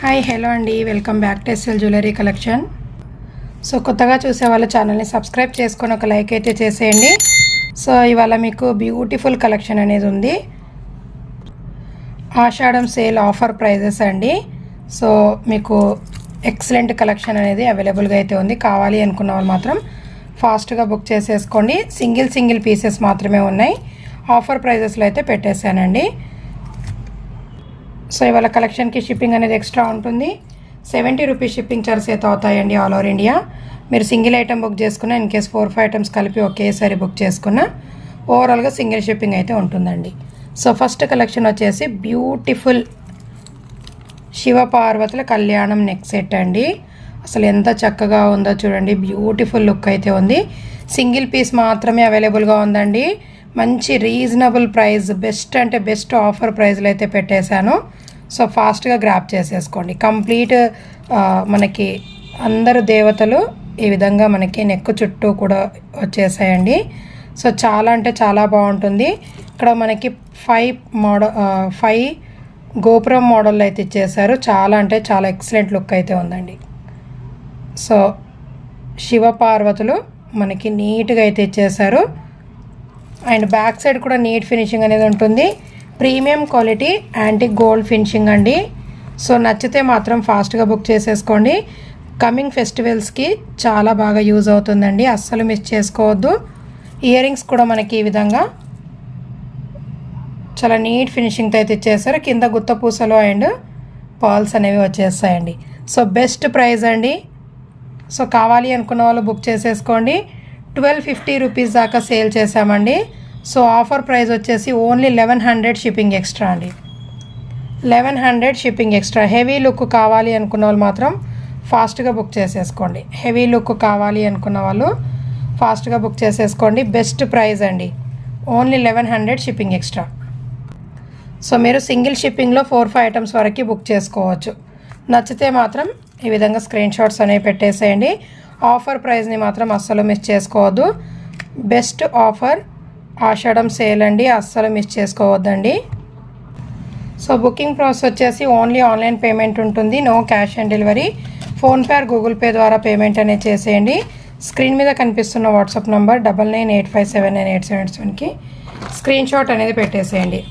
Hi hello అండి, welcome back to SL jewellery collection. So కొత్తగా చూసే వాళ్ళ ఛానల్ని సబ్స్క్రైబ్ చేసుకొని ఒక లైక్ అయితే చేసేయండి. సో ఇవాళ మీకు బ్యూటిఫుల్ కలెక్షన్ అనేది ఉంది. ఆషాఢం సేల్ ఆఫర్ ప్రైజెస్ అండి. సో మీకు ఎక్సలెంట్ కలెక్షన్ అనేది అవైలబుల్గా అయితే ఉంది. కావాలి అనుకున్న వాళ్ళు మాత్రం ఫాస్ట్గా బుక్ చేసేసుకోండి. సింగిల్ పీసెస్ మాత్రమే ఉన్నాయి. ఆఫర్ ప్రైజెస్లో అయితే పెట్టేశానండి. సో ఇవాళ కలెక్షన్కి షిప్పింగ్ అనేది ఎక్స్ట్రా ఉంటుంది. 70 రూపీస్ షిప్పింగ్ చార్జెస్ అయితే అవుతాయండి ఆల్ ఓవర్ ఇండియా. మీరు సింగిల్ ఐటమ్ బుక్ చేసుకున్న, ఇన్ కేస్ 4-5 ఐటమ్స్ కలిపి ఒకేసారి బుక్ చేసుకున్న ఓవరాల్గా సింగిల్ షిప్పింగ్ అయితే ఉంటుందండి. సో ఫస్ట్ కలెక్షన్ వచ్చేసి బ్యూటిఫుల్ శివపార్వతుల కళ్యాణం నెక్ సెట్ అండి. అసలు ఎంత చక్కగా ఉందో చూడండి. బ్యూటిఫుల్ లుక్ అయితే ఉంది. సింగిల్ పీస్ మాత్రమే అవైలబుల్గా ఉందండి. మంచి రీజనబుల్ ప్రైస్, బెస్ట్ అంటే బెస్ట్ ఆఫర్ ప్రైస్లో అయితే పెట్టేశాను. సో ఫాస్ట్గా గ్రాప్ చేసేసుకోండి. కంప్లీట్ మనకి అందరు దేవతలు ఈ విధంగా మనకి నెక్ చుట్టూ కూడా వచ్చేసాయండి. సో చాలా అంటే చాలా బాగుంటుంది. ఇక్కడ మనకి 5 గోపురం మోడల్ అయితే ఇచ్చేసారు. చాలా అంటే చాలా ఎక్సలెంట్ లుక్ అయితే ఉందండి. సో శివపార్వతులు మనకి నీట్గా అయితే ఇచ్చేసారు. అండ్ బ్యాక్ సైడ్ కూడా నీట్ ఫినిషింగ్ అనేది ఉంటుంది. Premium quality antique gold finishing అండి. సో నచ్చితే మాత్రం ఫాస్ట్గా బుక్ చేసేసుకోండి. కమింగ్ ఫెస్టివల్స్కి చాలా బాగా యూజ్ అవుతుందండి. అస్సలు మిస్ చేసుకోవద్దు. ఇయర్ రింగ్స్ కూడా మనకి ఈ విధంగా చాలా నీట్ ఫినిషింగ్తో అయితే ఇచ్చేసారు. కింద గుత్త పూసలు అండ్ పర్ల్స్ అనేవి వచ్చేస్తాయండి. సో బెస్ట్ ప్రైస్ అండి. సో కావాలి అనుకున్న వాళ్ళు బుక్ చేసేసుకోండి. 1250 రూపీస్ దాకా సేల్ చేసామండి. సో ఆఫర్ ప్రైస్ వచ్చేసి ఓన్లీ 1100 షిప్పింగ్ ఎక్స్ట్రా అండి. 1100 షిప్పింగ్ ఎక్స్ట్రా. హెవీ లుక్ కావాలి అనుకున్న వాళ్ళు మాత్రం ఫాస్ట్గా బుక్ చేసేసుకోండి. హెవీ లుక్ కావాలి అనుకున్న వాళ్ళు ఫాస్ట్గా బుక్ చేసేసుకోండి. బెస్ట్ ప్రైస్ అండి. Only 1100 shipping extra. సో మీరు సింగిల్ షిప్పింగ్లో 4-5 ఐటమ్స్ వరకు బుక్ చేసుకోవచ్చు. నచ్చితే మాత్రం ఈ విధంగా స్క్రీన్ షాట్స్ అనేవి పెట్టేసేయండి. ఆఫర్ ప్రైస్ని మాత్రం అస్సలు మిస్ చేసుకోవద్దు. బెస్ట్ ఆఫర్ ఆషాఢం సేల్ అండి. అస్సలు మిస్ చేసుకోవద్దండి. సో బుకింగ్ ప్రాసెస్ వచ్చేసి ఓన్లీ ఆన్లైన్ పేమెంట్ ఉంటుంది. No cash on delivery. PhonePe or Google Pay ద్వారా పేమెంట్ అనేది చేసేయండి. స్క్రీన్ మీద కనిపిస్తున్న వాట్సాప్ నంబర్ 9985798787కి స్క్రీన్ షాట్ అనేది పెట్టేసేయండి.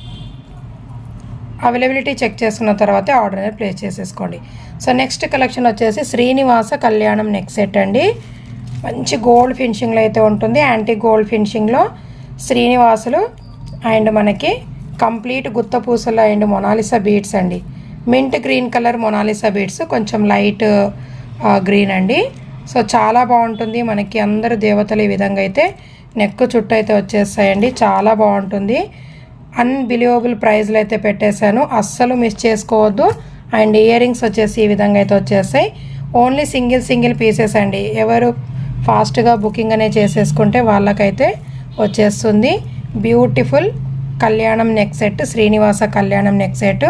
అవైలబిలిటీ చెక్ చేసుకున్న తర్వాతే ఆర్డర్ అనేది ప్లేస్ చేసేసుకోండి. సో నెక్స్ట్ కలెక్షన్ వచ్చేసి శ్రీనివాస కళ్యాణం నెక్ సెట్ అండి. మంచి గోల్డ్ ఫినిషింగ్లో అయితే ఉంటుంది. యాంటిక్ గోల్డ్ ఫినిషింగ్లో శ్రీనివాసులు అండ్ మనకి కంప్లీట్ గుత్త పూసలు అండ్ మొనాలిసా బీడ్స్ అండి. Mint green colour Mona Lisa beads, కొంచెం లైట్ గ్రీన్ అండి. సో చాలా బాగుంటుంది. మనకి అందరు దేవతలు ఈ విధంగా అయితే నెక్ చుట్టూ అయితే వచ్చేస్తాయండి. చాలా బాగుంటుంది. అన్బిలీవబుల్ ప్రైస్లో అయితే పెట్టేశాను. అస్సలు మిస్ చేసుకోవద్దు. అండ్ ఇయర్ రింగ్స్ వచ్చేసి ఈ విధంగా అయితే వచ్చేస్తాయి. ఓన్లీ సింగిల్ పీసెస్ అండి. ఎవరు ఫాస్ట్గా బుకింగ్ అనేది చేసేసుకుంటే వాళ్ళకైతే వచ్చేస్తుంది. బ్యూటిఫుల్ కళ్యాణం neck set, Srinivasa Kalyanam neck set.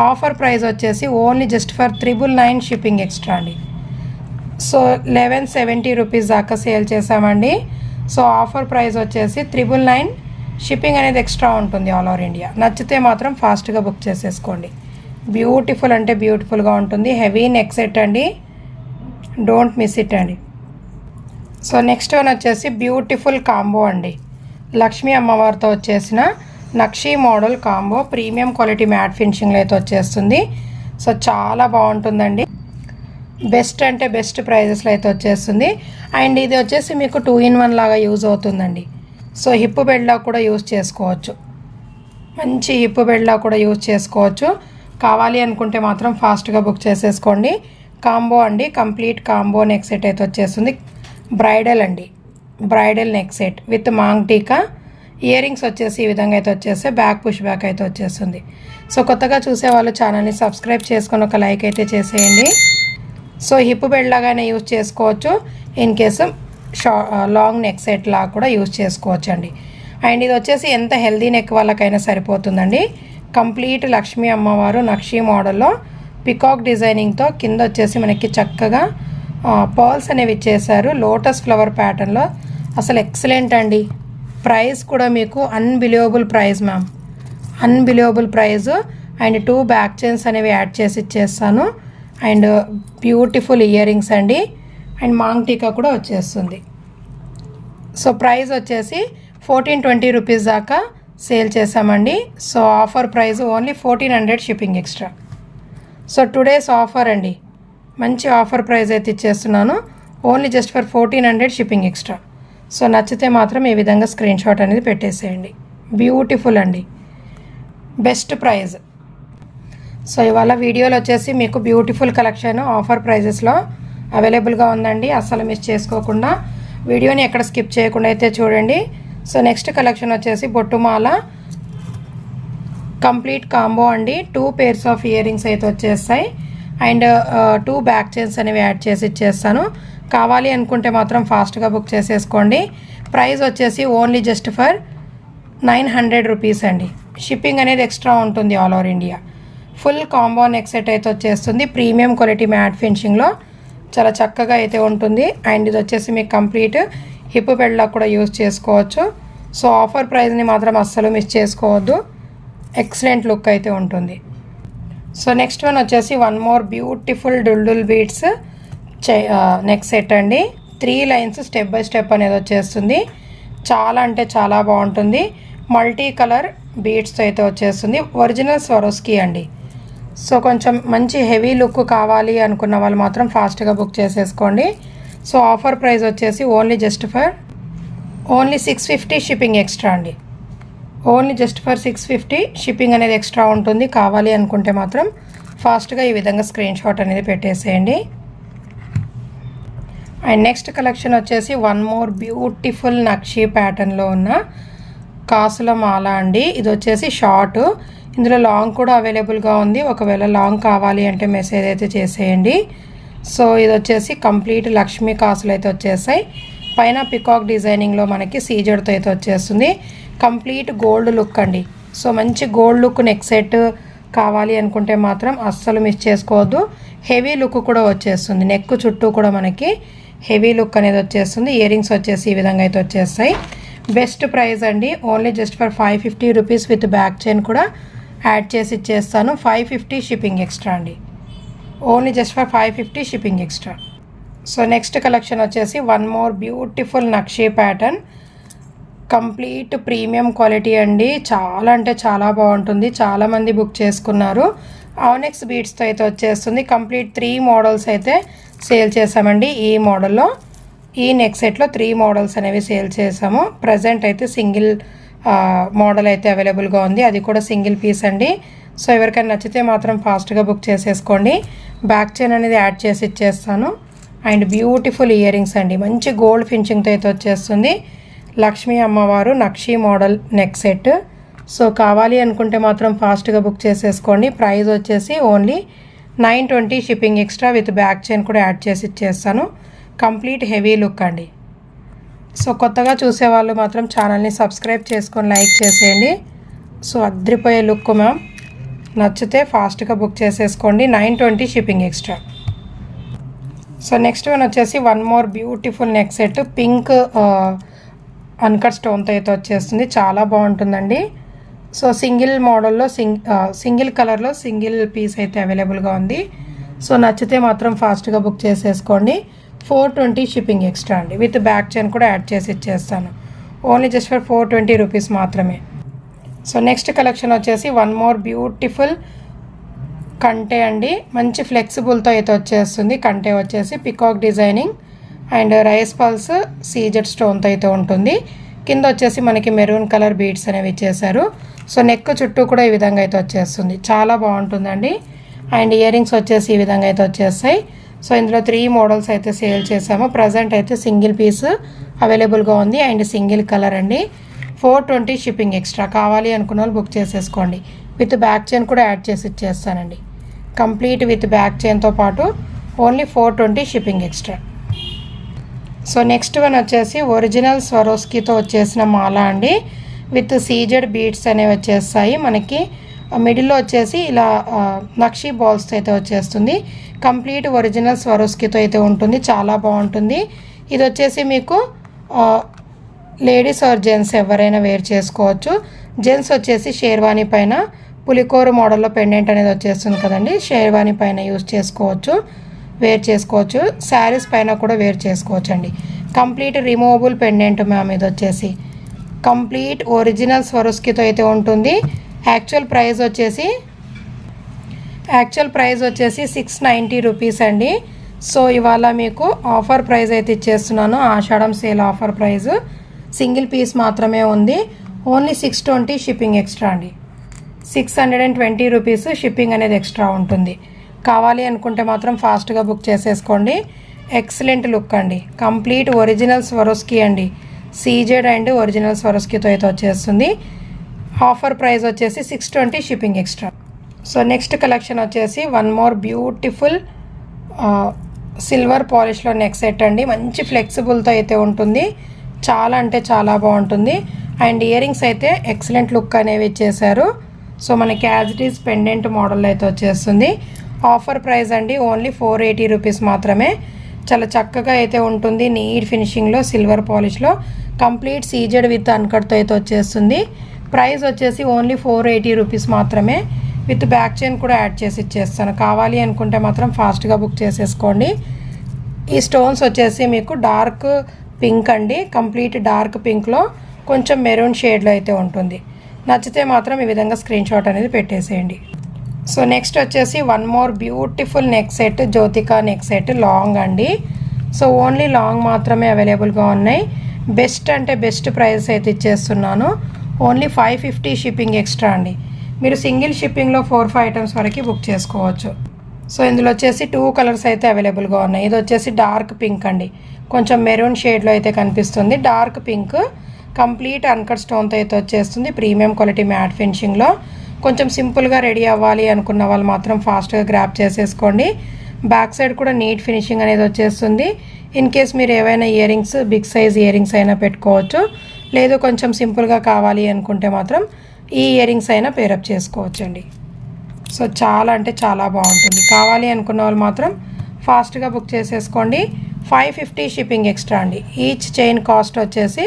Offer price వచ్చేసి only just for 999 shipping extra అండి. సో 1170 రూపీస్ దాకా సేల్ చేసామండి. సో ఆఫర్ ప్రైస్ వచ్చేసి 999 షిప్పింగ్ అనేది ఎక్స్ట్రా ఉంటుంది ఆల్ ఓవర్ ఇండియా. నచ్చితే మాత్రం ఫాస్ట్గా బుక్ చేసేసుకోండి. బ్యూటిఫుల్ అంటే బ్యూటిఫుల్గా ఉంటుంది. హెవీ నెక్ సెట్ అండి. డోంట్ మిస్ ఇట్ అండి. సో నెక్స్ట్ వన్ వచ్చేసి బ్యూటిఫుల్ కాంబో అండి. లక్ష్మీ అమ్మవారితో వచ్చేసిన నక్షీ model combo. Premium quality matte ఫినిషింగ్లో అయితే వచ్చేస్తుంది. సో చాలా బాగుంటుందండి. బెస్ట్ అంటే బెస్ట్ ప్రైజెస్లో అయితే వచ్చేస్తుంది. అండ్ ఇది వచ్చేసి మీకు 2-in-1 లాగా యూజ్ అవుతుందండి. సో హిప్ బెడ్లా కూడా యూజ్ చేసుకోవచ్చు. మంచి హిప్ బెడ్లా కూడా యూజ్ చేసుకోవచ్చు. కావాలి అనుకుంటే మాత్రం ఫాస్ట్గా బుక్ చేసేసుకోండి. కాంబో అండి. కంప్లీట్ కాంబో నెక్ సెట్ అయితే వచ్చేస్తుంది. బ్రైడల్ అండి. Bridal neck set with maang tikka. Ear rings వచ్చేసి ఈ విధంగా అయితే వచ్చేస్తే బ్యాక్ పుష్ బ్యాక్ అయితే వచ్చేస్తుంది. సో కొత్తగా చూసే వాళ్ళు ఛానల్ని సబ్స్క్రైబ్ చేసుకొని ఒక లైక్ అయితే చేసేయండి. సో హిప్ బెడ్ లాగానే యూజ్ చేసుకోవచ్చు. In case long neck set లాగా కూడా యూజ్ చేసుకోవచ్చు అండి. అండ్ ఇది వచ్చేసి ఎంత హెల్దీ నెక్ వాళ్ళకైనా సరిపోతుందండి. కంప్లీట్ లక్ష్మీ అమ్మవారు నక్షీ మోడల్లో పికాక్ డిజైనింగ్తో కింద వచ్చేసి మనకి చక్కగా పర్ల్స్ అనేవి ఇచ్చేసారు. లోటస్ ఫ్లవర్ ప్యాటర్న్లో. అసలు ఎక్సలెంట్ అండి. ప్రైస్ కూడా మీకు unbelievable price ma'am. Unbelievable price. And 2 back chains అనేవి యాడ్ చేసి ఇచ్చేస్తాను. అండ్ బ్యూటిఫుల్ ఇయర్ రింగ్స్ అండి, అండ్ మాంగ్ టీకా కూడా వచ్చేస్తుంది. సో ప్రైస్ వచ్చేసి 1420 రూపీస్ దాకా సేల్ చేసామండి. So offer price only 1400 shipping extra. So today's offer అండి, మంచి ఆఫర్ ప్రైస్ అయితే ఇచ్చేస్తున్నాను, only just for 1400 shipping extra. So నచ్చితే మాత్రం ఈ విధంగా స్క్రీన్ షాట్ అనేది పెట్టేసేయండి. బ్యూటిఫుల్ అండి, బెస్ట్ ప్రైస్. సో ఇవాళ వీడియోలో వచ్చేసి మీకు బ్యూటిఫుల్ కలెక్షన్ ఆఫర్ ప్రైజెస్లో అవైలబుల్గా ఉందండి. అస్సలు మిస్ చేసుకోకుండా వీడియోని ఎక్కడ స్కిప్ చేయకుండా అయితే చూడండి. సో నెక్స్ట్ కలెక్షన్ వచ్చేసి బొట్టుమాల కంప్లీట్ కాంబో అండి. 2 pairs ఆఫ్ ఇయర్ రింగ్స్ అయితే వచ్చేస్తాయి, అండ్ 2 బ్యాక్ చైన్స్ అనేవి యాడ్ చేసి ఇచ్చేస్తాను. కావాలి అనుకుంటే మాత్రం ఫాస్ట్గా బుక్ చేసేసుకోండి. ప్రైస్ వచ్చేసి ఓన్లీ జస్ట్ ఫర్ 900 రూపీస్ అండి. షిప్పింగ్ అనేది ఎక్స్ట్రా ఉంటుంది all over India. Full combo neck set అయితే వచ్చేస్తుంది, ప్రీమియం క్వాలిటీ మ్యాట్ ఫినిషింగ్లో చాలా చక్కగా అయితే ఉంటుంది. అండ్ ఇది వచ్చేసి మీకు కంప్లీట్ హిప్ బెల్ట్లా కూడా యూజ్ చేసుకోవచ్చు. సో ఆఫర్ ప్రైస్ని మాత్రం అస్సలు మిస్ చేసుకోవద్దు, ఎక్సలెంట్ లుక్ అయితే ఉంటుంది. సో నెక్స్ట్ వన్ వచ్చేసి వన్ మోర్ బ్యూటిఫుల్ డుల్డుల్ బీడ్స్ నెక్ సెట్ అండి. 3 లైన్స్ స్టెప్ బై స్టెప్ అనేది వచ్చేస్తుంది, చాలా అంటే చాలా బాగుంటుంది. మల్టీ కలర్ బీడ్స్తో అయితే వచ్చేస్తుంది, ఒరిజినల్ స్వరోస్కి అండి. సో కొంచెం మంచి హెవీ లుక్ కావాలి అనుకున్న వాళ్ళు మాత్రం ఫాస్ట్గా బుక్ చేసేసుకోండి. సో ఆఫర్ ప్రైస్ వచ్చేసి only just for 650 shipping extra అండి. ఓన్లీ జస్ట్ ఫర్ 650 షిప్పింగ్ అనేది ఎక్స్ట్రా ఉంటుంది. కావాలి అనుకుంటే మాత్రం ఫాస్ట్గా ఈ విధంగా స్క్రీన్ షాట్ అనేది పెట్టేసేయండి. అండ్ నెక్స్ట్ కలెక్షన్ వచ్చేసి వన్ మోర్ బ్యూటిఫుల్ నక్షీ ప్యాటర్న్లో ఉన్న కాసుల మాల అండి. ఇది వచ్చేసి షార్ట్, ఇందులో లాంగ్ కూడా అవైలబుల్గా ఉంది. ఒకవేళ లాంగ్ కావాలి అంటే మెసేజ్ అయితే చేసేయండి. సో ఇది వచ్చేసి కంప్లీట్ లక్ష్మీ కాసులు అయితే వచ్చేసాయి. పైన పికాక్ డిజైనింగ్లో మనకి సీజర్తో అయితే వచ్చేస్తుంది. కంప్లీట్ గోల్డ్ లుక్ అండి. సో మంచి గోల్డ్ లుక్ నెక్ సెట్ కావాలి అనుకుంటే మాత్రం అస్సలు మిస్ చేసుకోవద్దు. హెవీ లుక్ కూడా వచ్చేస్తుంది, నెక్ చుట్టూ కూడా మనకి హెవీ లుక్ అనేది వచ్చేస్తుంది. ఇయర్ రింగ్స్ వచ్చేసి ఈ విధంగా అయితే వచ్చేస్తాయి. బెస్ట్ ప్రైస్ అండి, only just for 550 rupees with back chain కూడా యాడ్ చేసి ఇచ్చేస్తాను. 550 షిప్పింగ్ ఎక్స్ట్రా అండి, only just for 550 shipping extra. So next collection వచ్చేసి వన్ మోర్ బ్యూటిఫుల్ నక్షీ ప్యాటర్న్, కంప్లీట్ ప్రీమియం క్వాలిటీ అండి. చాలా అంటే చాలా బాగుంటుంది, చాలామంది బుక్ చేసుకున్నారు. ఆనెక్స్ బీడ్స్తో అయితే వచ్చేస్తుంది. కంప్లీట్ 3 మోడల్స్ అయితే సేల్ చేసామండి. ఈ మోడల్లో ఈ నెక్ సెట్లో 3 మోడల్స్ అనేవి సేల్ చేసాము. ప్రజెంట్ అయితే సింగిల్ మోడల్ అయితే అవైలబుల్గా ఉంది, అది కూడా సింగిల్ పీస్ అండి. సో ఎవరికైనా నచ్చితే మాత్రం ఫాస్ట్గా బుక్ చేసేసుకోండి. బ్యాక్ చైన్ అనేది యాడ్ చేసి ఇచ్చేస్తాను. అండ్ బ్యూటిఫుల్ ఇయర్ రింగ్స్ అండి, మంచి గోల్డ్ ఫినిషింగ్తో అయితే వచ్చేస్తుంది. లక్ష్మీ అమ్మవారు nakshi model neck set. So కావాలి అనుకుంటే మాత్రం ఫాస్ట్గా బుక్ చేసేసుకోండి. ప్రైస్ వచ్చేసి only 920 shipping extra with back chain కూడా యాడ్ చేసి ఇచ్చేస్తాను. కంప్లీట్ హెవీ లుక్ అండి. సో కొత్తగా చూసేవాళ్ళు మాత్రం ఛానల్ని సబ్స్క్రైబ్ చేసుకొని లైక్ చేసేయండి. సో అద్రిపోయే లుక్ మ్యామ్, నచ్చితే ఫాస్ట్గా బుక్ చేసేసుకోండి. 920 shipping extra. So next one వచ్చేసి one more beautiful neck set, pink uncut స్టోన్తో అయితే వచ్చేస్తుంది, చాలా బాగుంటుందండి. సో సింగిల్ మోడల్లో సింగిల్ కలర్లో సింగిల్ పీస్ అయితే అవైలబుల్గా ఉంది. సో నచ్చితే మాత్రం ఫాస్ట్గా బుక్ చేసేసుకోండి. 420 షిప్పింగ్ ఎక్స్ట్రా అండి, విత్ బ్యాక్ చైన్ కూడా యాడ్ చేసి ఇచ్చేస్తాను. ఓన్లీ జస్ట్ ఫర్ 420 రూపీస్ మాత్రమే. సో నెక్స్ట్ కలెక్షన్ వచ్చేసి వన్ మోర్ బ్యూటిఫుల్ కంటే అండి, మంచి ఫ్లెక్సిబుల్తో అయితే వచ్చేస్తుంది. కంటే వచ్చేసి peacock designing and rice pearls CZ స్టోన్తో అయితే ఉంటుంది. కింద వచ్చేసి మనకి మెరూన్ కలర్ బీడ్స్ అనేవి ఇచ్చేసారు. సో నెక్ చుట్టూ కూడా ఈ విధంగా అయితే వచ్చేస్తుంది, చాలా బాగుంటుందండి. అండ్ ఇయర్ రింగ్స్ వచ్చేసి ఈ విధంగా అయితే వచ్చేస్తాయి. సో ఇందులో 3 మోడల్స్ అయితే సేల్ చేసాము. ప్రజెంట్ అయితే సింగిల్ పీస్ అవైలబుల్గా ఉంది అండ్ సింగిల్ కలర్ అండి. 420 షిప్పింగ్ ఎక్స్ట్రా. కావాలి అనుకున్న వాళ్ళు బుక్ చేసేసుకోండి. విత్ బ్యాక్ చైన్ కూడా యాడ్ చేసి ఇచ్చేస్తానండి. కంప్లీట్ విత్ బ్యాక్ చైన్తో పాటు only 420 shipping extra. So next one వచ్చేసి ఒరిజినల్ స్వరోస్కీతో వచ్చేసిన మాల అండి, విత్ సీజెడ్ బీడ్స్ అనేవి వచ్చేస్తాయి. మనకి మిడిల్లో వచ్చేసి ఇలా నక్షీ బాల్స్తో అయితే వచ్చేస్తుంది. కంప్లీట్ ఒరిజినల్ స్వరోస్కీతో అయితే ఉంటుంది, చాలా బాగుంటుంది. ఇది వచ్చేసి మీకు లేడీస్ ఆర్ జెంట్స్ ఎవరైనా వేర్ చేసుకోవచ్చు. జెంట్స్ వచ్చేసి షేర్వానీ పైన పులికోరు మోడల్లో పెండెంట్ అనేది వచ్చేస్తుంది కదండి. షేర్వాణి పైన యూజ్ చేసుకోవచ్చు, వేర్ చేసుకోవచ్చు, శారీస్ పైన కూడా వేర్ చేసుకోవచ్చు అండి. Complete removable pendant ma'am. ఇది వచ్చేసి కంప్లీట్ ఒరిజినల్ స్వరోస్కితో అయితే ఉంటుంది. యాక్చువల్ ప్రైస్ వచ్చేసి 690 రూపీస్ అండి. సో ఇవాళ మీకు ఆఫర్ ప్రైస్ అయితే ఇచ్చేస్తున్నాను. Ashadham sale offer price. Single piece మాత్రమే ఉంది. ఓన్లీ 620 షిప్పింగ్ ఎక్స్ట్రా అండి. 620 రూపీస్ షిప్పింగ్ అనేది ఎక్స్ట్రా ఉంటుంది. కావాలి అనుకుంటే మాత్రం ఫాస్ట్గా బుక్ చేసేసుకోండి. ఎక్సలెంట్ లుక్ అండి. కంప్లీట్ ఒరిజినల్ స్వరోస్కి అండి. సీజెడ్ అండ్ ఒరిజినల్ స్వరోస్కితో అయితే వచ్చేస్తుంది. ఆఫర్ ప్రైస్ వచ్చేసి 620 shipping extra. So next collection వచ్చేసి వన్ మోర్ బ్యూటిఫుల్ సిల్వర్ పాలిష్లో నెక్ సెట్ అండి. మంచి ఫ్లెక్సిబుల్తో అయితే ఉంటుంది. చాలా అంటే చాలా బాగుంటుంది. అండ్ ఇయర్ రింగ్స్ అయితే ఎక్సలెంట్ లుక్ అనేవి ఇచ్చేసారు. సో మనకి as it is pendant model అయితే వచ్చేస్తుంది. ఆఫర్ ప్రైస్ అండి ఓన్లీ 480 రూపీస్ మాత్రమే. చాలా చక్కగా అయితే ఉంటుంది. నీట్ ఫినిషింగ్లో సిల్వర్ పాలిష్లో కంప్లీట్ సీజెడ్ విత్ అన్కట్తో అయితే వచ్చేస్తుంది. ప్రైస్ వచ్చేసి ఓన్లీ 480 రూపీస్ మాత్రమే. విత్ బ్యాక్ చైన్ కూడా యాడ్ చేసి ఇచ్చేస్తాను. కావాలి అనుకుంటే మాత్రం ఫాస్ట్గా బుక్ చేసేసుకోండి. ఈ స్టోన్స్ వచ్చేసి మీకు డార్క్ పింక్ అండి. కంప్లీట్ డార్క్ పింక్లో కొంచెం మెరూన్ షేడ్లో అయితే ఉంటుంది. నచ్చితే మాత్రం ఈ విధంగా స్క్రీన్ షాట్ అనేది పెట్టేసేయండి. సో నెక్స్ట్ వచ్చేసి one more beautiful neck set, Jyothika neck set long అండి. సో ఓన్లీ లాంగ్ మాత్రమే అవైలబుల్గా ఉన్నాయి. బెస్ట్ అంటే బెస్ట్ ప్రైస్ అయితే ఇచ్చేస్తున్నాను. ఓన్లీ 550 షిప్పింగ్ ఎక్స్ట్రా అండి. మీరు సింగిల్ షిప్పింగ్లో 4-5 ఐటమ్స్ వరకు బుక్ చేసుకోవచ్చు. సో ఇందులో వచ్చేసి 2 కలర్స్ అయితే అవైలబుల్గా ఉన్నాయి. ఇది వచ్చేసి డార్క్ పింక్ అండి. కొంచెం మెరూన్ షేడ్లో అయితే కనిపిస్తుంది. డార్క్ పింక్ కంప్లీట్ అన్కట్ స్టోన్తో అయితే వచ్చేస్తుంది. ప్రీమియం క్వాలిటీ మ్యాట్ ఫినిషింగ్లో కొంచెం సింపుల్గా రెడీ అవ్వాలి అనుకున్న వాళ్ళు మాత్రం ఫాస్ట్గా గ్రాప్ చేసేసుకోండి. బ్యాక్ సైడ్ కూడా నీట్ ఫినిషింగ్ అనేది వచ్చేస్తుంది. ఇన్ కేస్ మీరు ఏవైనా ear rings big size ear rings అయినా పెట్టుకోవచ్చు. లేదు కొంచెం సింపుల్గా కావాలి అనుకుంటే మాత్రం ఈ ఇయర్ రింగ్స్ అయినా పేరప్ చేసుకోవచ్చండి. సో చాలా అంటే చాలా బాగుంటుంది. కావాలి అనుకున్న వాళ్ళు మాత్రం ఫాస్ట్గా బుక్ చేసేసుకోండి. 550 షిప్పింగ్ ఎక్స్ట్రా అండి. ఈచ్ చైన్ కాస్ట్ వచ్చేసి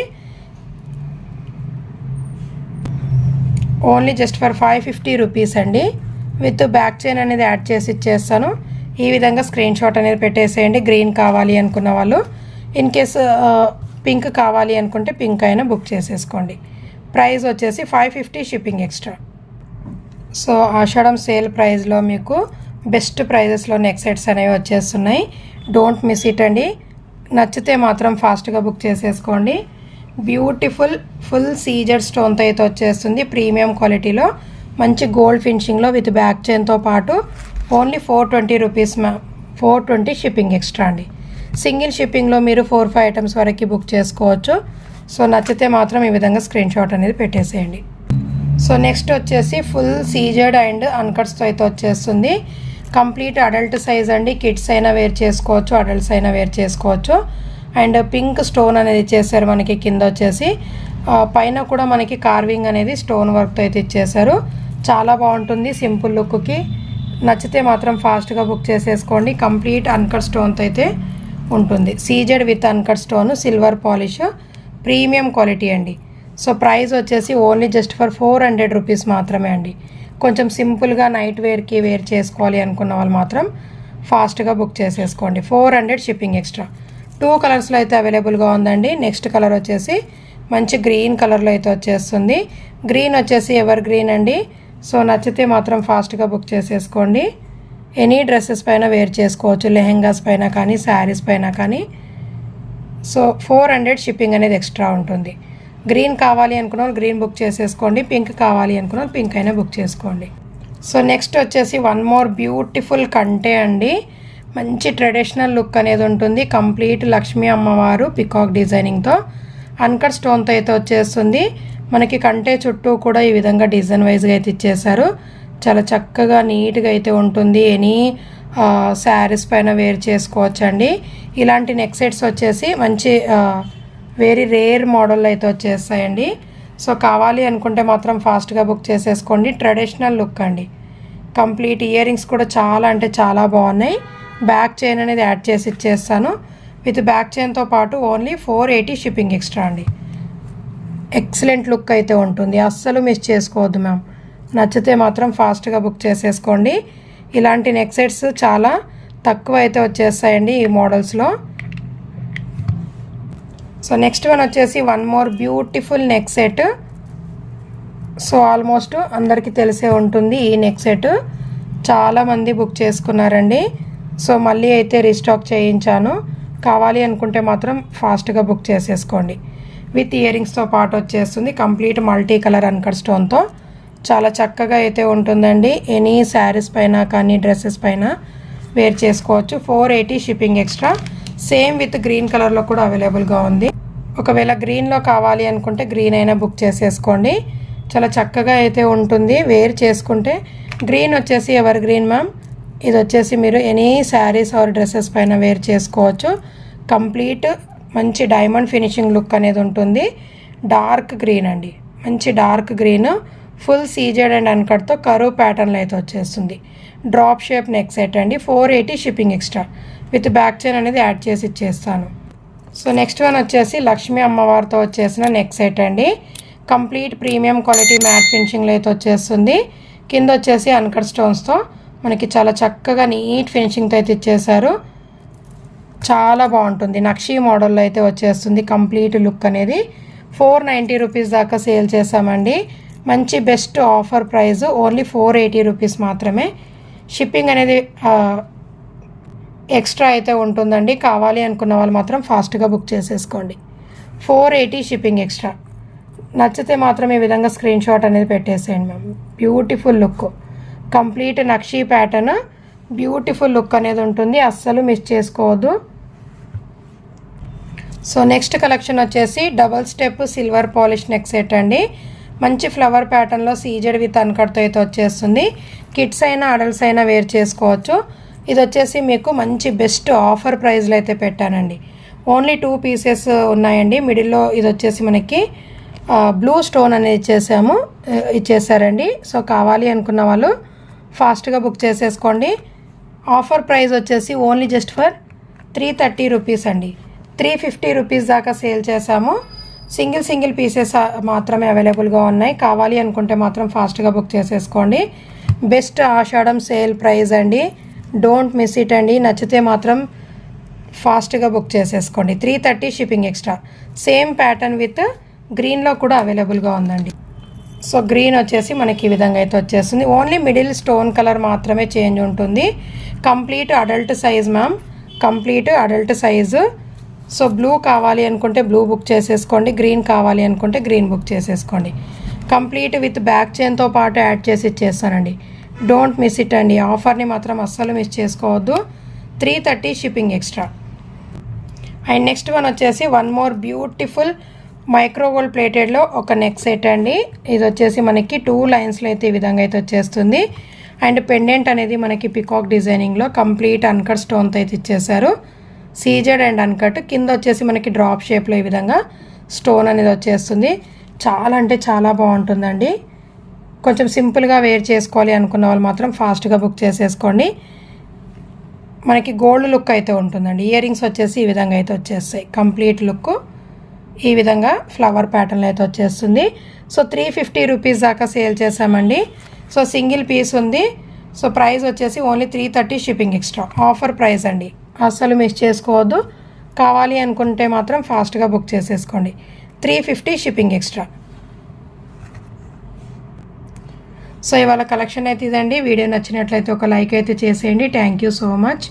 ఓన్లీ జస్ట్ ఫర్ 550 రూపీస్ అండి. విత్ బ్యాక్ చైన్ అనేది యాడ్ చేసి ఇచ్చేస్తాను. ఈ విధంగా స్క్రీన్ షాట్ అనేది పెట్టేసేయండి. గ్రీన్ కావాలి అనుకున్న వాళ్ళు. ఇన్ కేస్ పింక్ కావాలి అనుకుంటే పింక్ అయినా బుక్ చేసేసుకోండి. ప్రైస్ వచ్చేసి 550 షిప్పింగ్ ఎక్స్ట్రా. సో ఆషాఢం సేల్ ప్రైస్లో మీకు బెస్ట్ ప్రైజెస్లో నెక్ సెట్స్ అనేవి వచ్చేస్తున్నాయి. డోంట్ మిస్ ఇట్ అండి. నచ్చితే మాత్రం ఫాస్ట్గా బుక్ చేసేసుకోండి. బ్యూటిఫుల్ ఫుల్ సీజెడ్ స్టోన్తో అయితే వచ్చేస్తుంది. ప్రీమియం క్వాలిటీలో మంచి గోల్డ్ ఫినిషింగ్లో విత్ బ్యాక్ చైన్తో పాటు ఓన్లీ 420 రూపీస్ 420 షిప్పింగ్ ఎక్స్ట్రా అండి. సింగిల్ షిప్పింగ్లో మీరు 4-5 ఐటమ్స్ వరకు బుక్ చేసుకోవచ్చు. సో నచ్చితే మాత్రం ఈ విధంగా స్క్రీన్ షాట్ అనేది పెట్టేసేయండి. సో నెక్స్ట్ వచ్చేసి ఫుల్ సీజెడ్ అండ్ అన్కట్స్తో అయితే వచ్చేస్తుంది. కంప్లీట్ అడల్ట్ సైజ్ అండి. కిడ్స్ అయినా వేర్ చేసుకోవచ్చు, అడల్ట్స్ అయినా వేర్ చేసుకోవచ్చు. అండ్ పింక్ స్టోన్ అనేది ఇచ్చేసారు మనకి. కింద వచ్చేసి పైన కూడా మనకి కార్వింగ్ అనేది స్టోన్ వర్క్తో అయితే ఇచ్చేసారు. చాలా బాగుంటుంది సింపుల్ లుక్కి. నచ్చితే మాత్రం ఫాస్ట్గా బుక్ చేసేసుకోండి. కంప్లీట్ అన్కట్ స్టోన్తో అయితే ఉంటుంది. CZ with uncut stone, silver polish, premium quality అండి. సో ప్రైస్ వచ్చేసి ఓన్లీ జస్ట్ ఫర్ 400 రూపీస్ మాత్రమే అండి. కొంచెం సింపుల్గా నైట్ వేర్కి వేర్ చేసుకోవాలి అనుకున్న వాళ్ళు మాత్రం ఫాస్ట్గా బుక్ చేసేసుకోండి. 400 షిప్పింగ్ ఎక్స్ట్రా. 2 కలర్స్లో అయితే అవైలబుల్గా ఉందండి. నెక్స్ట్ కలర్ వచ్చేసి మంచి గ్రీన్ కలర్లో అయితే వచ్చేస్తుంది. గ్రీన్ వచ్చేసి ఎవర్ గ్రీన్ అండి. సో నచ్చితే మాత్రం ఫాస్ట్గా బుక్ చేసేసుకోండి. ఎనీ డ్రెస్సెస్ పైన వేర్ చేసుకోవచ్చు, లెహెంగాస్ పైన కానీ శారీస్ పైన కానీ. సో 400 షిప్పింగ్ అనేది ఎక్స్ట్రా ఉంటుంది. గ్రీన్ కావాలి అనుకున్న వాళ్ళు గ్రీన్ బుక్ చేసేసుకోండి. పింక్ కావాలి అనుకున్న వాళ్ళు పింక్ అయినా బుక్ చేసుకోండి. సో నెక్స్ట్ వచ్చేసి వన్ మోర్ బ్యూటిఫుల్ కంటే అండి. మంచి ట్రెడిషనల్ లుక్ అనేది ఉంటుంది. కంప్లీట్ లక్ష్మీ అమ్మవారు పికాక్ డిజైనింగ్తో అన్కట్ స్టోన్తో అయితే వచ్చేస్తుంది. మనకి కంటే చుట్టూ కూడా ఈ విధంగా డిజైన్ వైజ్గా అయితే ఇచ్చేసారు. చాలా చక్కగా నీట్గా అయితే ఉంటుంది. ఎనీ శారీస్ పైన వేర్ చేసుకోవచ్చండి. ఇలాంటి నెక్ సెట్స్ వచ్చేసి మంచి వెరీ రేర్ మోడల్ అయితే వచ్చేస్తాయండి. సో కావాలి అనుకుంటే మాత్రం ఫాస్ట్గా బుక్ చేసేసుకోండి. ట్రెడిషనల్ లుక్ అండి. కంప్లీట్ ఇయర్ రింగ్స్ కూడా చాలా అంటే చాలా బాగున్నాయి. బ్యాక్ చైన్ అనేది యాడ్ చేసి ఇచ్చేస్తాను. విత్ బ్యాక్ చైన్తో పాటు ఓన్లీ 480 షిప్పింగ్ ఎక్స్ట్రా అండి. ఎక్సలెంట్ లుక్ అయితే ఉంటుంది. అస్సలు మిస్ చేసుకోవద్దు మ్యామ్. నచ్చితే మాత్రం ఫాస్ట్గా బుక్ చేసేసుకోండి. ఇలాంటి నెక్ సెట్స్ చాలా తక్కువ అయితే వచ్చేస్తాయండి ఈ మోడల్స్లో. సో నెక్స్ట్ వన్ వచ్చేసి one more beautiful neck set. So almost అందరికీ తెలిసే ఉంటుంది ఈ నెక్ సెట్, చాలామంది బుక్ చేసుకున్నారండి. సో మళ్ళీ అయితే రీస్టాక్ చేయించాను. కావాలి అనుకుంటే మాత్రం ఫాస్ట్గా బుక్ చేసేసుకోండి. విత్ ఇయర్ రింగ్స్తో పాటు వచ్చేస్తుంది. కంప్లీట్ మల్టీ కలర్ అన్కట్ స్టోన్తో చాలా చక్కగా అయితే ఉంటుందండి. ఎనీ శారీస్ పైన కానీ డ్రెస్సెస్ పైన వేర్ చేసుకోవచ్చు. 480 shipping extra. Same with green కలర్లో కూడా అవైలబుల్గా ఉంది. ఒకవేళ గ్రీన్లో కావాలి అనుకుంటే గ్రీన్ అయినా బుక్ చేసేసుకోండి. చాలా చక్కగా అయితే ఉంటుంది వేర్ చేసుకుంటే. గ్రీన్ వచ్చేసి ఎవర్ గ్రీన్ మ్యామ్. ఇది వచ్చేసి మీరు ఎనీ శారీస్ ఆర్ డ్రెస్సెస్ పైన వేర్ చేసుకోవచ్చు. కంప్లీట్ మంచి డైమండ్ ఫినిషింగ్ లుక్ అనేది ఉంటుంది. డార్క్ గ్రీన్ అండి, మంచి dark green, full CZ and అన్కట్తో కరువు ప్యాటర్న్లో అయితే వచ్చేస్తుంది. డ్రాప్ షేప్ నెక్ సెట్ అండి. 480 shipping extra. With back chain అనేది యాడ్ చేసి ఇచ్చేస్తాను. సో నెక్స్ట్ వన్ వచ్చేసి లక్ష్మీ అమ్మవారితో వచ్చేసిన నెక్ సెట్ అండి. కంప్లీట్ ప్రీమియం క్వాలిటీ మ్యాట్ ఫినిషింగ్లో అయితే వచ్చేస్తుంది. కింద వచ్చేసి అన్కట్ స్టోన్స్తో మనకి చాలా చక్కగా నీట్ ఫినిషింగ్తో అయితే ఇచ్చేసారు. చాలా బాగుంటుంది. నక్షీ మోడల్లో అయితే వచ్చేస్తుంది కంప్లీట్ లుక్ అనేది. 490 రూపీస్ దాకా సేల్ చేసామండి. మంచి best offer price only 480 rupees మాత్రమే. షిప్పింగ్ అనేది ఎక్స్ట్రా అయితే ఉంటుందండి. కావాలి అనుకున్న వాళ్ళు మాత్రం ఫాస్ట్గా బుక్ చేసేసుకోండి. 480 షిప్పింగ్ ఎక్స్ట్రా. నచ్చితే మాత్రం ఈ విధంగా స్క్రీన్ షాట్ అనేది పెట్టేసేయండి ma'am. Beautiful look, complete nakshi pattern, beautiful look అనేది ఉంటుంది. అస్సలు మిస్ చేసుకోవద్దు. సో నెక్స్ట్ కలెక్షన్ వచ్చేసి double step silver polish neck set అండి. మంచి ఫ్లవర్ ప్యాటర్న్లో సీజెడ్ విత్ అన్కట్తో అయితే వచ్చేస్తుంది. కిడ్స్ అయినా అడల్ట్స్ అయినా వేర్ చేసుకోవచ్చు. ఇది వచ్చేసి మీకు మంచి బెస్ట్ ఆఫర్ ప్రైస్లో అయితే పెట్టానండి. ఓన్లీ 2 పీసెస్ ఉన్నాయండి. మిడిల్లో ఇది వచ్చేసి మనకి బ్లూ స్టోన్ అనేది ఇచ్చేసారండి. సో కావాలి అనుకున్న వాళ్ళు ఫాస్ట్గా బుక్ చేసేసుకోండి. ఆఫర్ ప్రైస్ వచ్చేసి ఓన్లీ జస్ట్ ఫర్ 330 రూపీస్ అండి. 350 రూపీస్ దాకా సేల్ చేసాము. సింగిల్ పీసెస్ మాత్రమే అవైలబుల్గా ఉన్నాయి. కావాలి అనుకుంటే మాత్రం ఫాస్ట్గా బుక్ చేసేసుకోండి. బెస్ట్ ఆషాఢం సేల్ ప్రైస్ అండి. డోంట్ మిస్ ఇట్ అండి. నచ్చితే మాత్రం ఫాస్ట్గా బుక్ చేసేసుకోండి. 330 shipping extra. Same pattern with గ్రీన్లో కూడా అవైలబుల్గా ఉందండి. సో గ్రీన్ వచ్చేసి మనకి ఈ విధంగా అయితే వచ్చేస్తుంది. ఓన్లీ మిడిల్ స్టోన్ కలర్ మాత్రమే చేంజ్ ఉంటుంది. Complete adult size ma'am, complete adult size. So blue కావాలి అనుకుంటే బ్లూ బుక్ చేసేసుకోండి. గ్రీన్ కావాలి అనుకుంటే గ్రీన్ బుక్ చేసేసుకోండి. కంప్లీట్ విత్ బ్యాక్ చైన్తో పాటు యాడ్ చేసి ఇచ్చేస్తానండి. డోంట్ మిస్ ఇట్ అండి. ఆఫర్ని మాత్రం అస్సలు మిస్ చేసుకోవద్దు. 330 shipping extra. And next one వచ్చేసి one more beautiful micro gold ప్లేటెడ్లో ఒక నెక్ సెట్ అండి. ఇది వచ్చేసి మనకి 2 లైన్స్లో అయితే ఈ విధంగా అయితే వచ్చేస్తుంది. అండ్ పెండెంట్ అనేది మనకి పికాక్ డిజైనింగ్లో కంప్లీట్ అన్కట్ స్టోన్తో అయితే ఇచ్చేసారు. CZ and uncut. కింద వచ్చేసి మనకి డ్రాప్ షేప్లో ఈ విధంగా స్టోన్ అనేది వచ్చేస్తుంది. చాలా అంటే చాలా బాగుంటుందండి. కొంచెం సింపుల్గా వేర్ చేసుకోవాలి అనుకున్న వాళ్ళు మాత్రం ఫాస్ట్గా బుక్ చేసేసుకోండి. మనకి గోల్డ్ లుక్ అయితే ఉంటుందండి. ఇయర్ రింగ్స్ వచ్చేసి ఈ విధంగా అయితే వచ్చేస్తాయి. కంప్లీట్ లుక్ ఈ విధంగా ఫ్లవర్ ప్యాటర్న్లో అయితే వచ్చేస్తుంది. సో 350 రూపీస్ దాకా సేల్ చేసామండి. సో సింగిల్ పీస్ ఉంది. సో ప్రైస్ వచ్చేసి only 330 shipping extra. Offer price అండి. అస్సలు మిస్ చేసుకోవద్దు. కావాలి అనుకుంటే మాత్రం ఫాస్ట్గా బుక్ చేసేసుకోండి. 350 షిప్పింగ్ ఎక్స్ట్రా. సో ఇవాళ కలెక్షన్ అయితే ఇదండి. వీడియో నచ్చినట్లయితే ఒక లైక్ అయితే చేసేయండి. Thank you so much.